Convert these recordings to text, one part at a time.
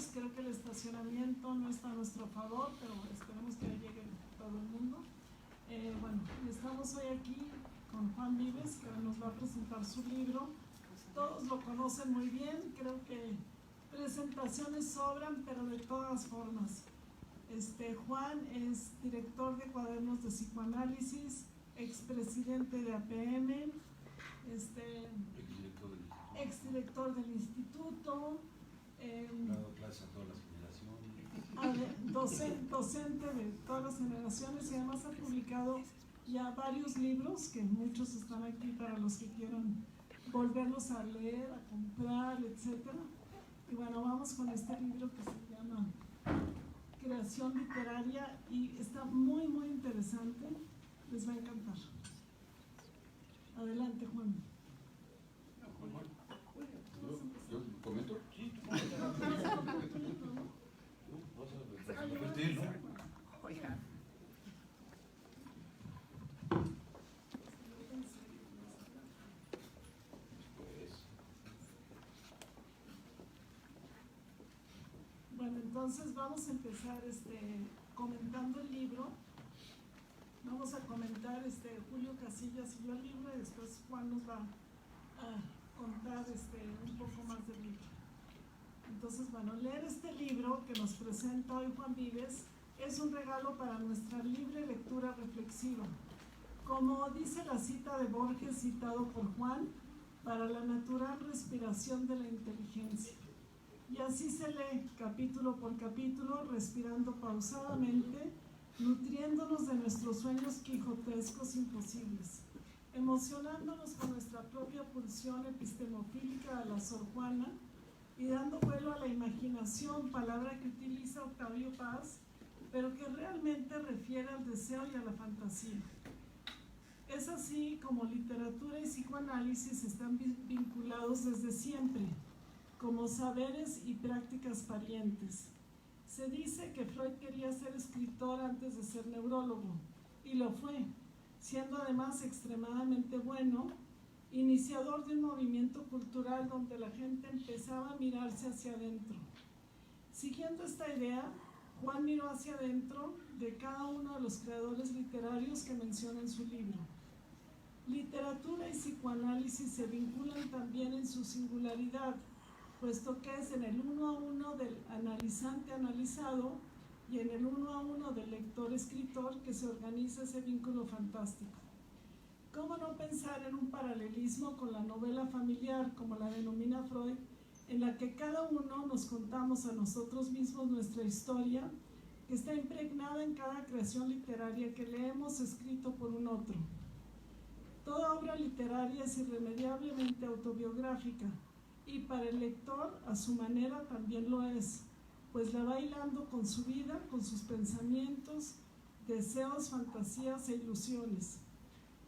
amigos, creo que el estacionamiento no está a nuestro favor, pero esperemos que llegue todo el mundo. Bueno, estamos hoy aquí con Juan Vives, que nos va a presentar su libro. Todos lo conocen muy bien, creo que presentaciones sobran, pero de todas formas. Juan es director de Cuadernos de Psicoanálisis, expresidente de APM, exdirector del instituto, dado clases a todas las generaciones, docente de todas las generaciones, y además ha publicado ya varios libros que muchos están aquí para los que quieran volverlos a leer, a comprar, etc. Y bueno, vamos con este libro que se llama Creación Literaria y está muy muy interesante, les va a encantar. Adelante, Juan. ¿Yo comento? Sí, tú Bueno, entonces vamos a empezar comentando el libro. Vamos a comentar Julio Casillas y yo el libro, y después Juan nos va a contar un poco más del libro. Entonces, bueno, leer este libro que nos presenta hoy Juan Vives es un regalo para nuestra libre lectura reflexiva. Como dice la cita de Borges citado por Juan, para la natural respiración de la inteligencia. Y así se lee capítulo por capítulo, respirando pausadamente, nutriéndonos de nuestros sueños quijotescos imposibles, emocionándonos con nuestra propia pulsión epistemofílica a la Sor Juana y dando vuelo a la imaginación, palabra que utiliza Octavio Paz, pero que realmente refiere al deseo y a la fantasía. Es así como literatura y psicoanálisis están vinculados desde siempre, como saberes y prácticas parientes. Se dice que Freud quería ser escritor antes de ser neurólogo, y lo fue, siendo además extremadamente bueno, iniciador de un movimiento cultural donde la gente empezaba a mirarse hacia adentro. Siguiendo esta idea, Juan miró hacia adentro de cada uno de los creadores literarios que menciona en su libro. Literatura y psicoanálisis se vinculan también en su singularidad, puesto que es en el uno a uno del analizante analizado y en el uno a uno del lector escritor que se organiza ese vínculo fantástico. ¿Cómo no pensar en un paralelismo con la novela familiar, como la denomina Freud, en la que cada uno nos contamos a nosotros mismos nuestra historia, que está impregnada en cada creación literaria que leemos escrito por un otro? Toda obra literaria es irremediablemente autobiográfica, y para el lector, a su manera, también lo es, pues la va hilando con su vida, con sus pensamientos, deseos, fantasías e ilusiones.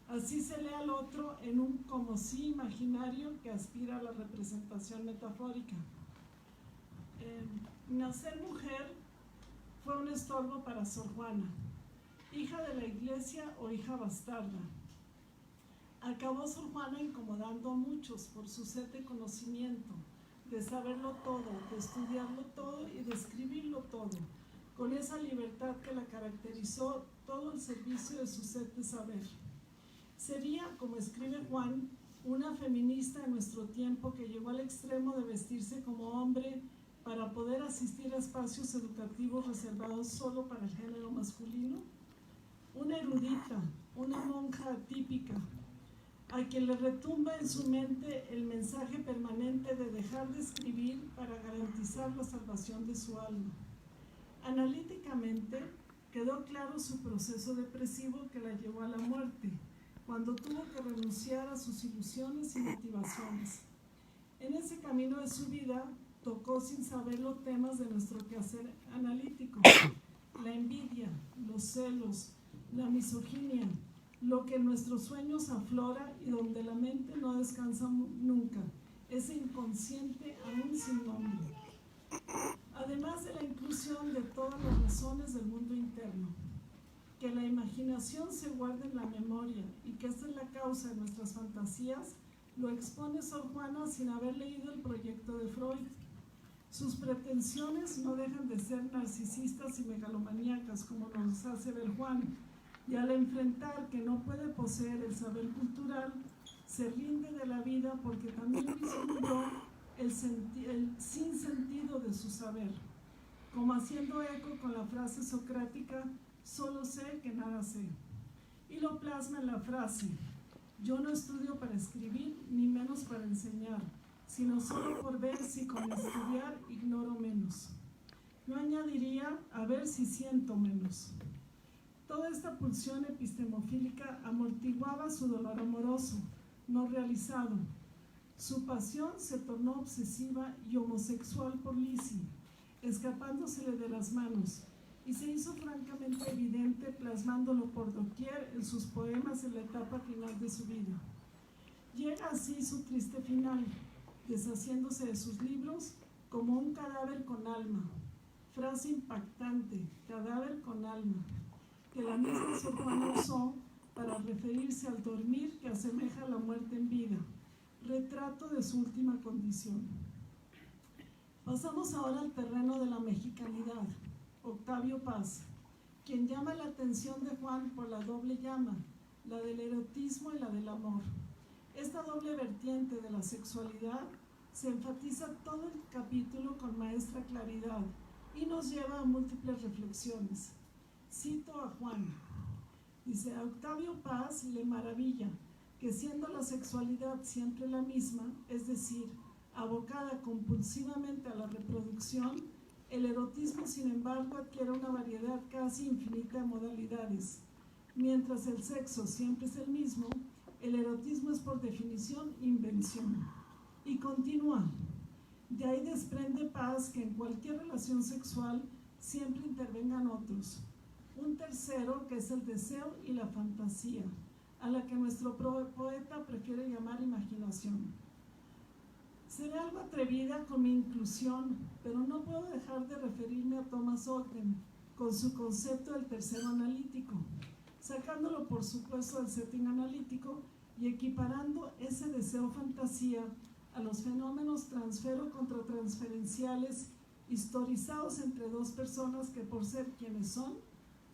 Así se lee al otro en un como sí imaginario que aspira a la representación metafórica. Nacer mujer fue un estorbo para Sor Juana, hija de la iglesia o hija bastarda. Acabó Sor Juana incomodando a muchos por su sed de conocimiento, de saberlo todo, de estudiarlo todo y de escribirlo todo, con esa libertad que la caracterizó todo el servicio de su sed de saber. Sería, como escribe Juan, una feminista en nuestro tiempo que llegó al extremo de vestirse como hombre para poder asistir a espacios educativos reservados solo para el género masculino. Una erudita, una monja atípica, a quien le retumba en su mente el mensaje permanente de dejar de escribir para garantizar la salvación de su alma. Analíticamente, quedó claro su proceso depresivo que la llevó a la muerte, cuando tuvo que renunciar a sus ilusiones y motivaciones. En ese camino de su vida, tocó sin saberlo temas de nuestro quehacer analítico: la envidia, los celos, la misoginia, lo que en nuestros sueños aflora y donde la mente no descansa nunca, ese inconsciente aún sin nombre. Además de la inclusión de todas las razones del mundo interno, que la imaginación se guarde en la memoria y que esta es la causa de nuestras fantasías, lo expone Sor Juana sin haber leído el proyecto de Freud. Sus pretensiones no dejan de ser narcisistas y megalomaníacas, como nos hace ver Juan, y al enfrentar que no puede poseer el saber cultural, se rinde de la vida porque también vislumbró el sinsentido de su saber, como haciendo eco con la frase socrática, solo sé que nada sé, y lo plasma en la frase, yo no estudio para escribir, ni menos para enseñar, sino solo por ver si con estudiar ignoro menos. Yo añadiría, a ver si siento menos. Toda esta pulsión epistemofílica amortiguaba su dolor amoroso, no realizado. Su pasión se tornó obsesiva y homosexual por Lizzie, escapándosele de las manos, y se hizo francamente evidente plasmándolo por doquier en sus poemas en la etapa final de su vida. Llega así su triste final, deshaciéndose de sus libros como un cadáver con alma. Frase impactante, cadáver con alma, que la misma Sor Juana usó para referirse al dormir que asemeja a la muerte en vida, retrato de su última condición. Pasamos ahora al terreno de la mexicanidad. Octavio Paz, quien llama la atención de Juan por la doble llama, la del erotismo y la del amor. Esta doble vertiente de la sexualidad se enfatiza todo el capítulo con maestra claridad y nos lleva a múltiples reflexiones. Cito a Juan. Dice, a Octavio Paz le maravilla que siendo la sexualidad siempre la misma, es decir, abocada compulsivamente a la reproducción, el erotismo, sin embargo, adquiere una variedad casi infinita de modalidades. Mientras el sexo siempre es el mismo, el erotismo es por definición invención. Y continúa. De ahí desprende Paz que en cualquier relación sexual siempre intervengan otros. Un tercero que es el deseo y la fantasía, a la que nuestro poeta prefiere llamar imaginación. Seré algo atrevida con mi inclusión, pero no puedo dejar de referirme a Thomas Ogden con su concepto del tercero analítico, sacándolo por supuesto del setting analítico y equiparando ese deseo fantasía a los fenómenos transfero-contratransferenciales historizados entre dos personas que por ser quienes son,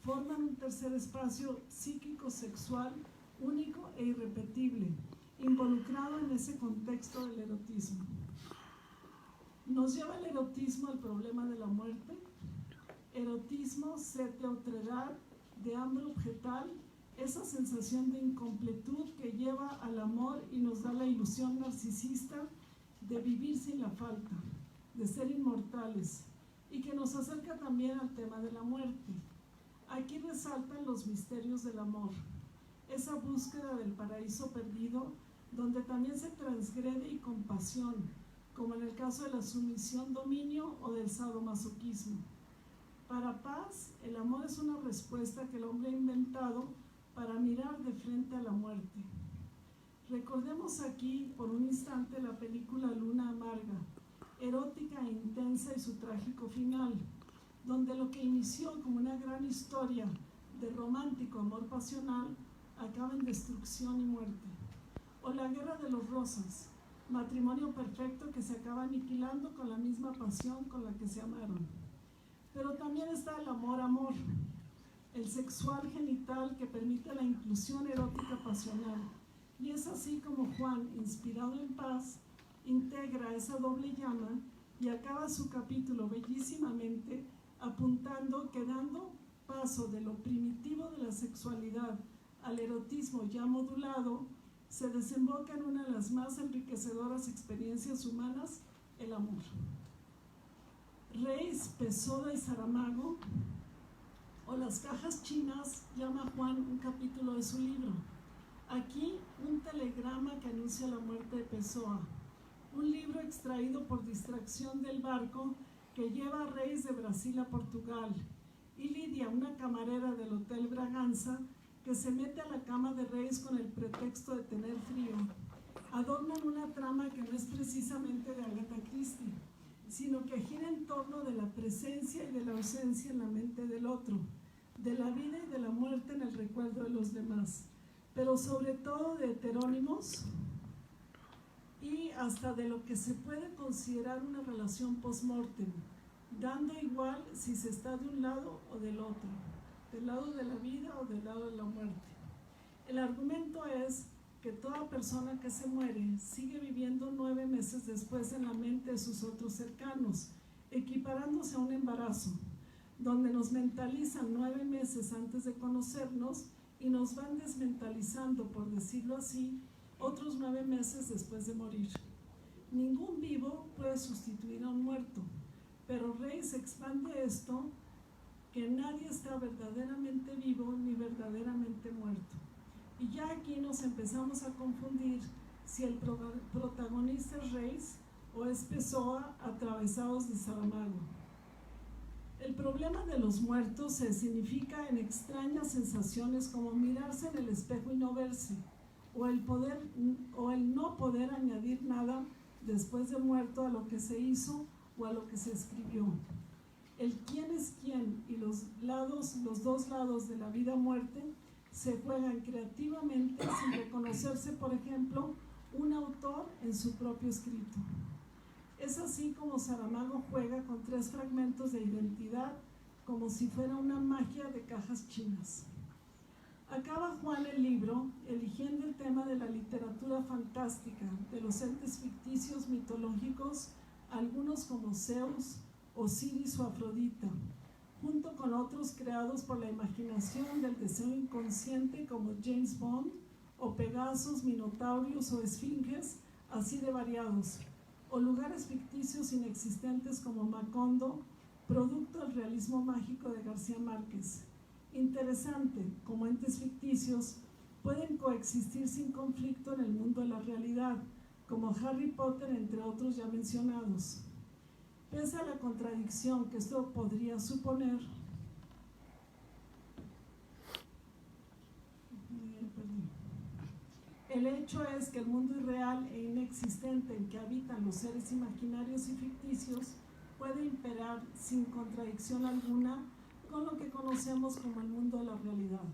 forman un tercer espacio psíquico-sexual único e irrepetible, involucrado en ese contexto del erotismo. ¿Nos lleva el erotismo al problema de la muerte? Erotismo, sed de otredad, de hambre objetal, esa sensación de incompletud que lleva al amor y nos da la ilusión narcisista de vivir sin la falta, de ser inmortales, y que nos acerca también al tema de la muerte. Aquí resaltan los misterios del amor, esa búsqueda del paraíso perdido, donde también se transgrede y con pasión, como en el caso de la sumisión-dominio o del sadomasoquismo. Para Paz, el amor es una respuesta que el hombre ha inventado para mirar de frente a la muerte. Recordemos aquí por un instante la película Luna Amarga, erótica e intensa y su trágico final, donde lo que inició como una gran historia de romántico amor pasional acaba en destrucción y muerte. O la Guerra de los Rosas, matrimonio perfecto que se acaba aniquilando con la misma pasión con la que se amaron. Pero también está el amor-amor, el sexual genital que permite la inclusión erótica pasional. Y es así como Juan, inspirado en Paz, integra esa doble llama y acaba su capítulo bellísimamente apuntando que dando paso de lo primitivo de la sexualidad al erotismo ya modulado, se desemboca en una de las más enriquecedoras experiencias humanas, el amor. Reis, Pessoa y Saramago, o las cajas chinas, llama Juan un capítulo de su libro. Aquí un telegrama que anuncia la muerte de Pessoa, un libro extraído por distracción del barco que lleva a Reis de Brasil a Portugal, y Lidia, una camarera del Hotel Braganza, que se mete a la cama de Reis con el pretexto de tener frío. Adornan una trama que no es precisamente de Agatha Christie, sino que gira en torno de la presencia y de la ausencia en la mente del otro, de la vida y de la muerte en el recuerdo de los demás, pero sobre todo de heterónimos y hasta de lo que se puede considerar una relación post-mortem, dando igual si se está de un lado o del otro, del lado de la vida o del lado de la muerte. El argumento es que toda persona que se muere sigue viviendo 9 meses después en la mente de sus otros cercanos, equiparándose a un embarazo, donde nos mentalizan 9 meses antes de conocernos y nos van desmentalizando, por decirlo así, otros 9 meses después de morir. Ningún vivo puede sustituir a un muerto, pero Reis expande esto, que nadie está verdaderamente vivo ni verdaderamente muerto. Y ya aquí nos empezamos a confundir si el protagonista es Reis o es Pessoa, atravesados de Saramago. El problema de los muertos se significa en extrañas sensaciones como mirarse en el espejo y no verse, o el no poder añadir nada después de muerto a lo que se hizo o a lo que se escribió. El quién es quién y los dos lados de la vida-muerte se juegan creativamente sin reconocerse, por ejemplo, un autor en su propio escrito. Es así como Saramago juega con 3 fragmentos de identidad como si fuera una magia de cajas chinas. Acaba Juan el libro eligiendo el tema de la literatura fantástica, de los entes ficticios mitológicos, algunos como Zeus, Osiris o Afrodita, junto con otros creados por la imaginación del deseo inconsciente como James Bond, o Pegasos, Minotaurios o Esfinges, así de variados, o lugares ficticios inexistentes como Macondo, producto del realismo mágico de García Márquez. Interesante, como entes ficticios pueden coexistir sin conflicto en el mundo de la realidad, como Harry Potter, entre otros ya mencionados. Pese a la contradicción que esto podría suponer, el hecho es que el mundo irreal e inexistente en que habitan los seres imaginarios y ficticios puede imperar sin contradicción alguna con lo que conocemos como el mundo de la realidad.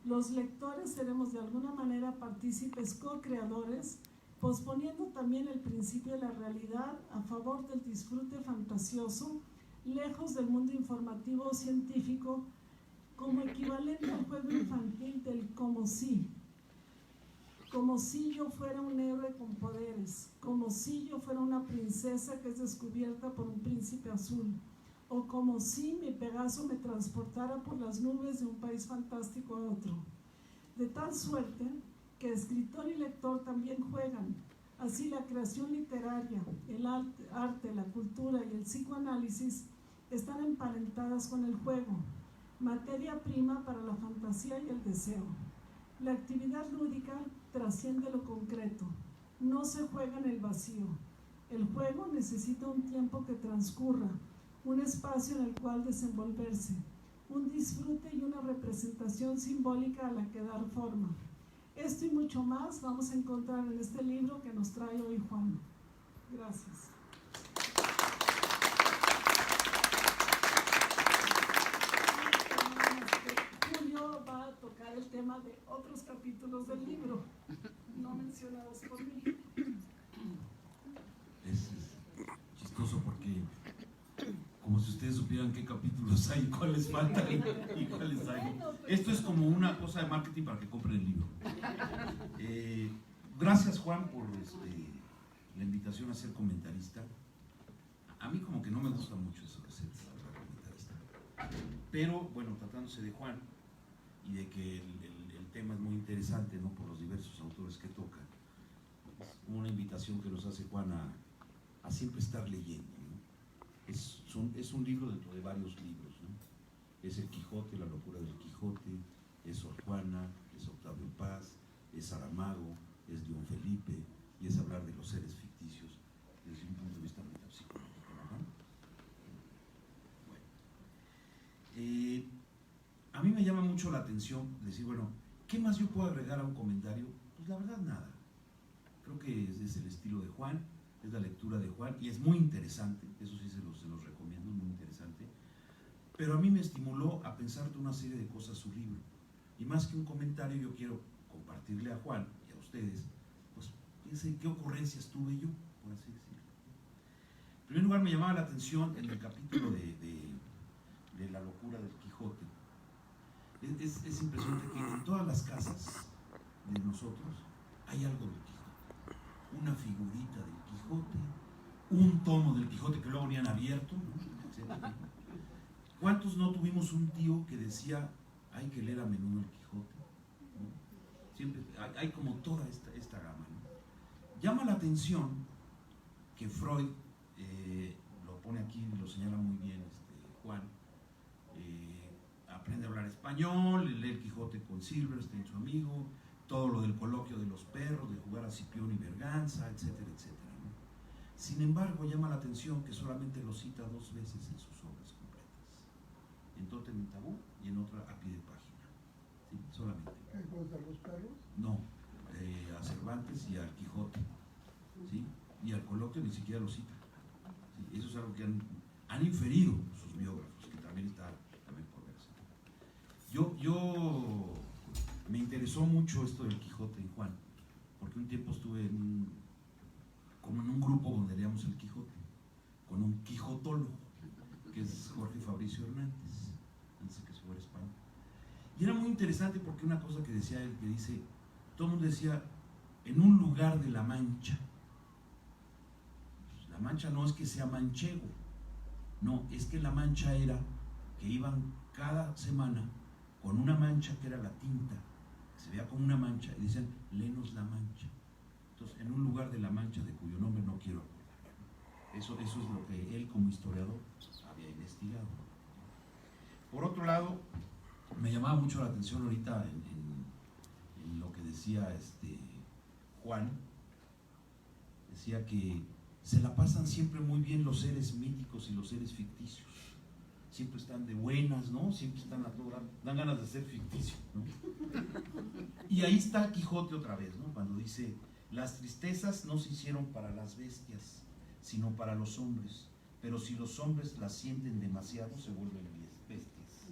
Los lectores seremos de alguna manera partícipes co-creadores, posponiendo también el principio de la realidad a favor del disfrute fantasioso, lejos del mundo informativo o científico, como equivalente al juego infantil del como si yo fuera un héroe con poderes, como si yo fuera una princesa que es descubierta por un príncipe azul, o como si mi Pegaso me transportara por las nubes de un país fantástico a otro. De tal suerte que escritor y lector también juegan. Así la creación literaria, el arte, la cultura y el psicoanálisis están emparentadas con el juego, materia prima para la fantasía y el deseo. La actividad lúdica trasciende lo concreto, no se juega en el vacío. El juego necesita un tiempo que transcurra, un espacio en el cual desenvolverse, un disfrute y una representación simbólica a la que dar forma. Esto y mucho más vamos a encontrar en este libro que nos trae hoy Juan. Gracias. Julio va a tocar el tema de otros capítulos del libro, no mencionados por mí. Es chistoso porque como si ustedes supieran qué capítulos hay, cuáles faltan y cuáles hay. Esto es como una cosa de marketing para que compren el libro. Gracias, Juan, por la invitación a ser comentarista. A mí como que no me gusta mucho eso de ser comentarista. Pero, bueno, tratándose de Juan y de que el tema es muy interesante, ¿no?, por los diversos autores que toca, es como una invitación que nos hace Juan a siempre estar leyendo, ¿no? Es un libro dentro de varios libros, ¿no? Es el Quijote, la locura del Quijote, es Sor Juana, es Octavio Paz, es Saramago, es León Felipe, y es hablar de los seres ficticios desde un punto de vista metapsicológico, ¿no? Bueno, a mí me llama mucho la atención decir, bueno, ¿qué más yo puedo agregar a un comentario? Pues la verdad nada. Creo que es el estilo de Juan, es la lectura de Juan, y es muy interesante, eso sí se los recomiendo, es muy interesante, pero a mí me estimuló a pensar de una serie de cosas su libro, y más que un comentario yo quiero compartirle a Juan y a ustedes, pues qué ocurrencias tuve yo, por así decirlo. En primer lugar, me llamaba la atención en el capítulo de la locura del Quijote. Es impresionante que en todas las casas de nosotros hay algo del Quijote. Una figurita del Quijote, un tomo del Quijote que luego ni han abierto, ¿no? Etcétera. ¿Cuántos no tuvimos un tío que decía, hay que leer a menudo el Quijote? ¿No? Siempre hay como toda esta gama, ¿no? Llama la atención que Freud, lo pone aquí, lo señala muy bien Juan, aprende a hablar español, lee el Quijote con Silverstein, su amigo, todo lo del coloquio de los perros, de jugar a Cipión y Berganza, etcétera, etcétera, ¿no? Sin embargo, llama la atención que solamente lo cita 2 veces en sus obras completas, en Tótem y Tabú y en otra a pie de página, ¿sí? Solamente. ¿El juego de los perros? No, a Cervantes y al Quijote, ¿sí? Y al coloquio ni siquiera lo cita, ¿sí? Eso es algo que han inferido sus biógrafos, que también está por verse. Yo me interesó mucho esto del Quijote en Juan, porque un tiempo estuve como en un grupo donde leíamos el Quijote, con un quijotólogo, que es Jorge Fabricio Hernández, antes de que se fuera a España. Y era muy interesante porque una cosa que decía él, que dice, todo el mundo decía, en un lugar de la Mancha. Pues, la Mancha no es que sea manchego, no, es que la Mancha era que iban cada semana con una mancha que era la tinta, que se veía como una mancha, y decían, léenos la Mancha. Entonces, en un lugar de la Mancha de cuyo nombre no quiero acordar. Eso es lo que él como historiador había investigado. Por otro lado, me llamaba mucho la atención ahorita en lo que decía Juan. Decía que se la pasan siempre muy bien los seres míticos y los seres ficticios. Siempre están de buenas, ¿no? Siempre están a todo, dan ganas de ser ficticios, ¿no? Y ahí está Quijote otra vez, ¿no? Cuando dice, las tristezas no se hicieron para las bestias, sino para los hombres, pero si los hombres las sienten demasiado, se vuelven bestias.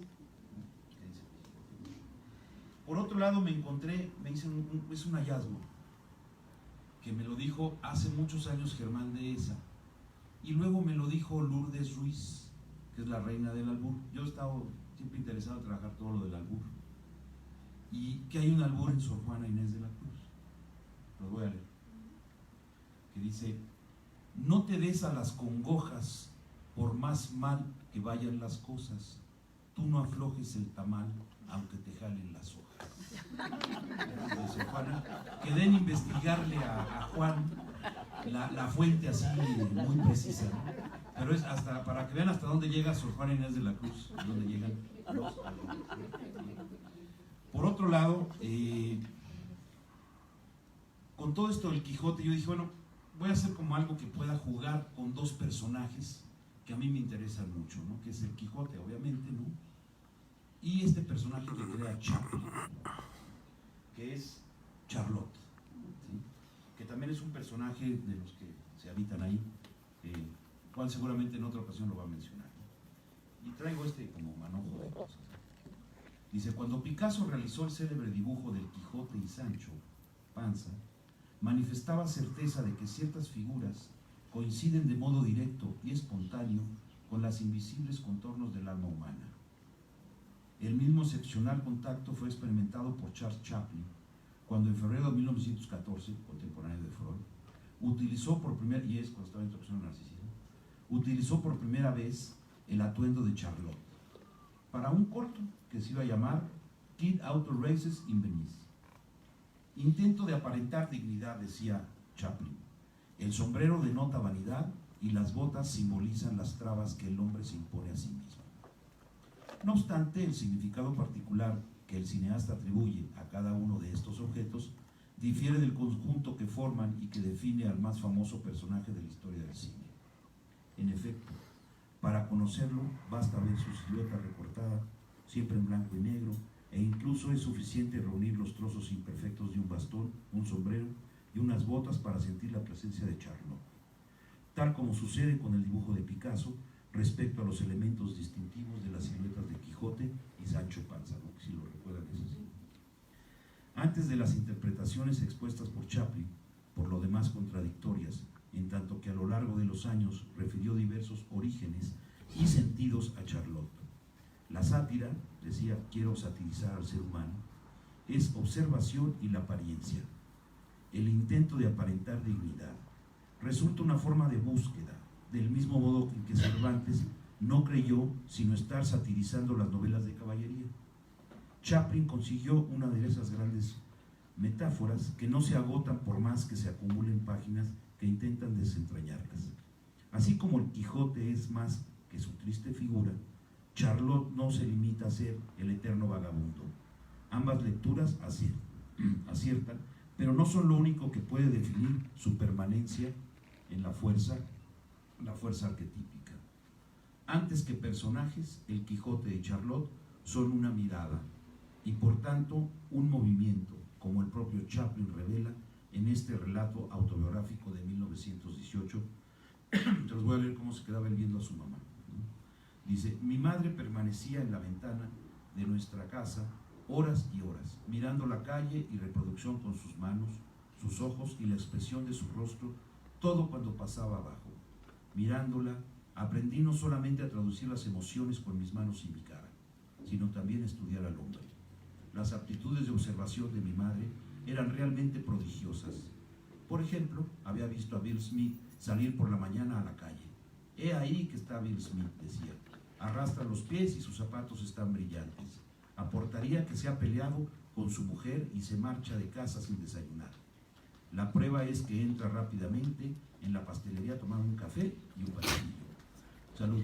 Por otro lado, me hice es un hallazgo, que me lo dijo hace muchos años Germán Dehesa, y luego me lo dijo Lourdes Ruiz, que es la reina del albur. Yo he estado siempre interesado en trabajar todo lo del albur, y que hay un albur en Sor Juana Inés de la Cruz. Lo voy a leer, que dice, no te des a las congojas por más mal que vayan las cosas, tú no aflojes el tamal aunque te jalen las hojas. De Sor Juana, que den investigarle a Juan la fuente así muy precisa, ¿no? Pero es hasta para que vean hasta dónde llega Sor Juana Inés de la Cruz, dónde llegan los albures. Por otro lado, con todo esto del Quijote, yo dije, bueno, voy a hacer como algo que pueda jugar con 2 personajes que a mí me interesan mucho, ¿no? Que es el Quijote, obviamente, ¿no? Y este personaje que crea Chaplin, que es Charlotte, ¿sí? Que también es un personaje de los que se habitan ahí, Juan seguramente en otra ocasión lo va a mencionar, ¿no? Y traigo como manojo de cosas. Dice, cuando Picasso realizó el célebre dibujo del Quijote y Sancho Panza, manifestaba certeza de que ciertas figuras coinciden de modo directo y espontáneo con las invisibles contornos del alma humana. El mismo excepcional contacto fue experimentado por Charles Chaplin cuando en febrero de 1914, contemporáneo de Freud, utilizó por primera vez el atuendo de Charlotte para un corto que se iba a llamar Kid Auto Races in Venice. Intento de aparentar dignidad, decía Chaplin. El sombrero denota vanidad y las botas simbolizan las trabas que el hombre se impone a sí mismo. No obstante, el significado particular que el cineasta atribuye a cada uno de estos objetos difiere del conjunto que forman y que define al más famoso personaje de la historia del cine. En efecto, para conocerlo basta ver su silueta recortada, siempre en blanco y negro, e incluso es suficiente reunir los trozos imperfectos de un bastón, un sombrero y unas botas para sentir la presencia de Charlotte. Tal como sucede con el dibujo de Picasso respecto a los elementos distintivos de las siluetas de Quijote y Sancho Panza, ¿no? Si lo recuerdan, es así. Antes de las interpretaciones expuestas por Chaplin, por lo demás contradictorias, en tanto que a lo largo de los años refirió diversos orígenes y sentidos a Charlotte. La sátira, decía, quiero satirizar al ser humano, es observación y la apariencia. El intento de aparentar dignidad resulta una forma de búsqueda, del mismo modo en que Cervantes no creyó sino estar satirizando las novelas de caballería. Chaplin consiguió una de esas grandes metáforas que no se agotan por más que se acumulen páginas que intentan desentrañarlas. Así como el Quijote es más que su triste figura, Charlotte no se limita a ser el eterno vagabundo. Ambas lecturas aciertan, pero no son lo único que puede definir su permanencia en la fuerza arquetípica. Antes que personajes, el Quijote de Charlotte son una mirada y por tanto un movimiento, como el propio Chaplin revela en este relato autobiográfico de 1918. Te los voy a leer cómo se quedaba él viendo a su mamá. Dice: mi madre permanecía en la ventana de nuestra casa horas y horas, mirando la calle y reproducción con sus manos, sus ojos y la expresión de su rostro, todo cuando pasaba abajo. Mirándola, aprendí no solamente a traducir las emociones con mis manos y mi cara, sino también a estudiar al hombre. Las aptitudes de observación de mi madre eran realmente prodigiosas. Por ejemplo, había visto a Bill Smith salir por la mañana a la calle. He ahí que está Bill Smith, decía. Arrastra los pies y sus zapatos están brillantes. Aportaría que se ha peleado con su mujer y se marcha de casa sin desayunar. La prueba es que entra rápidamente en la pastelería a tomar un café y un pastelillo. Salud.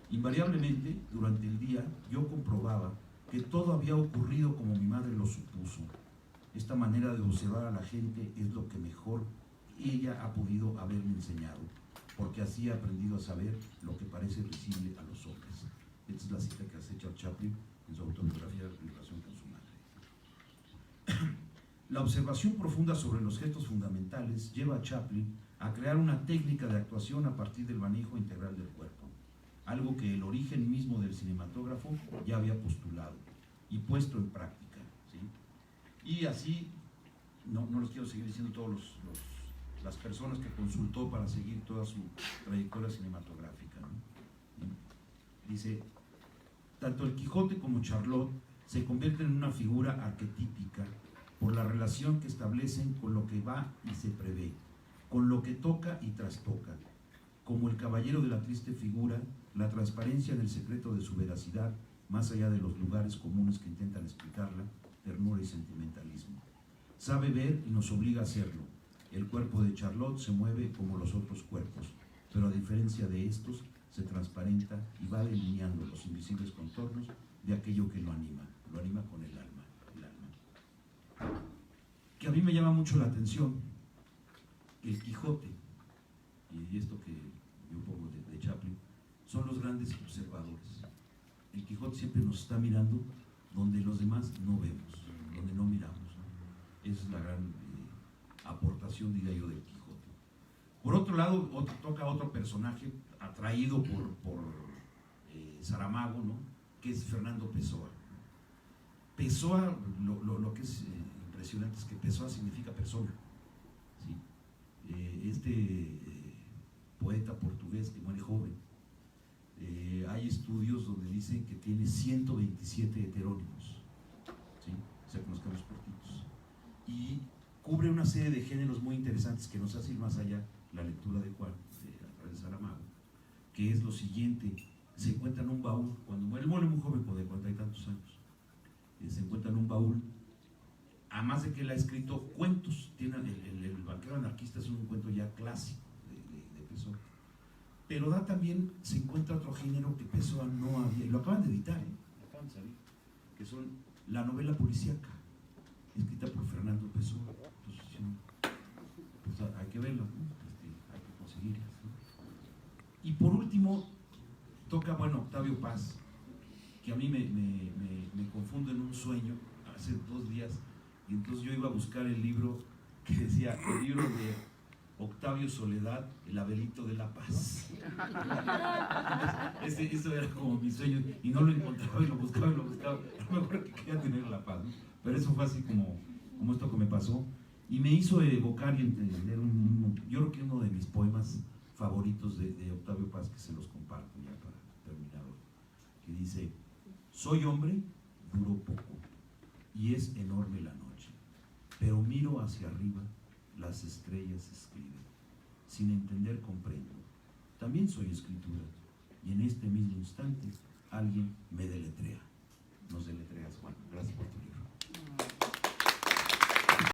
Invariablemente, durante el día, yo comprobaba que todo había ocurrido como mi madre lo supuso. Esta manera de observar a la gente es lo que mejor ella ha podido haberme enseñado, porque así he aprendido a saber lo que parece visible a los hombres. Esta es la cita que hace Charles Chaplin en su autobiografía en relación con su madre. La observación profunda sobre los gestos fundamentales lleva a Chaplin a crear una técnica de actuación a partir del manejo integral del cuerpo, algo que el origen mismo del cinematógrafo ya había postulado y puesto en práctica, ¿sí? Y así, no les quiero seguir diciendo todas las personas que consultó para seguir toda su trayectoria cinematográfica, ¿no? Dice: tanto el Quijote como Charlotte se convierten en una figura arquetípica por la relación que establecen con lo que va y se prevé, con lo que toca y trastoca. Como el caballero de la triste figura, la transparencia del secreto de su veracidad, más allá de los lugares comunes que intentan explicarla, ternura y sentimentalismo. Sabe ver y nos obliga a hacerlo. El cuerpo de Charlotte se mueve como los otros cuerpos, pero a diferencia de estos, se transparenta y va delineando los invisibles contornos de aquello que lo anima con el alma. Que a mí me llama mucho la atención, el Quijote, y esto que yo pongo de Chaplin, son los grandes observadores. El Quijote siempre nos está mirando donde los demás no vemos, donde no miramos, ¿no? Esa es la gran aportación, diría yo, del Quijote. Por otro lado, toca otro personaje atraído por Saramago, ¿no? Que es Fernando Pessoa. Pessoa, lo que es impresionante es que Pessoa significa persona, ¿sí? Poeta portugués que muere joven, hay estudios donde dicen que tiene 127 heterónimos, ¿sí? O sea, que nos quedamos cortitos, y cubre una serie de géneros muy interesantes que nos hace ir más allá la lectura de Juan a través de Saramago, que es lo siguiente: se encuentra en un baúl, cuando muere muy joven, de 40 y tantos años, se encuentra en un baúl, además de que él ha escrito cuentos. Tiene el banquero anarquista, es un cuento ya clásico de Pessoa, pero se encuentra otro género que Pessoa no había, y lo acaban de editar, acaban de salir, que son la novela policíaca, escrita por Fernando Pessoa. Pues hay que verlo, ¿no? Hay que conseguirlas, ¿no? Y por último toca, Octavio Paz, que a mí me confundo en un sueño hace 2 días, y entonces yo iba a buscar el libro que decía, el libro de Octavio Soledad, El Abelito de la Paz. Eso era como mi sueño, y no lo encontraba, y lo buscaba, no me acuerdo que quería tener la paz, ¿no? Pero eso fue así como esto que me pasó. Y me hizo evocar y entender yo creo que uno de mis poemas favoritos de Octavio Paz, que se los comparto ya para terminar hoy, que dice: soy hombre, duro poco, y es enorme la noche, pero miro hacia arriba, las estrellas escriben, sin entender comprendo, también soy escritura, y en este mismo instante alguien me deletrea.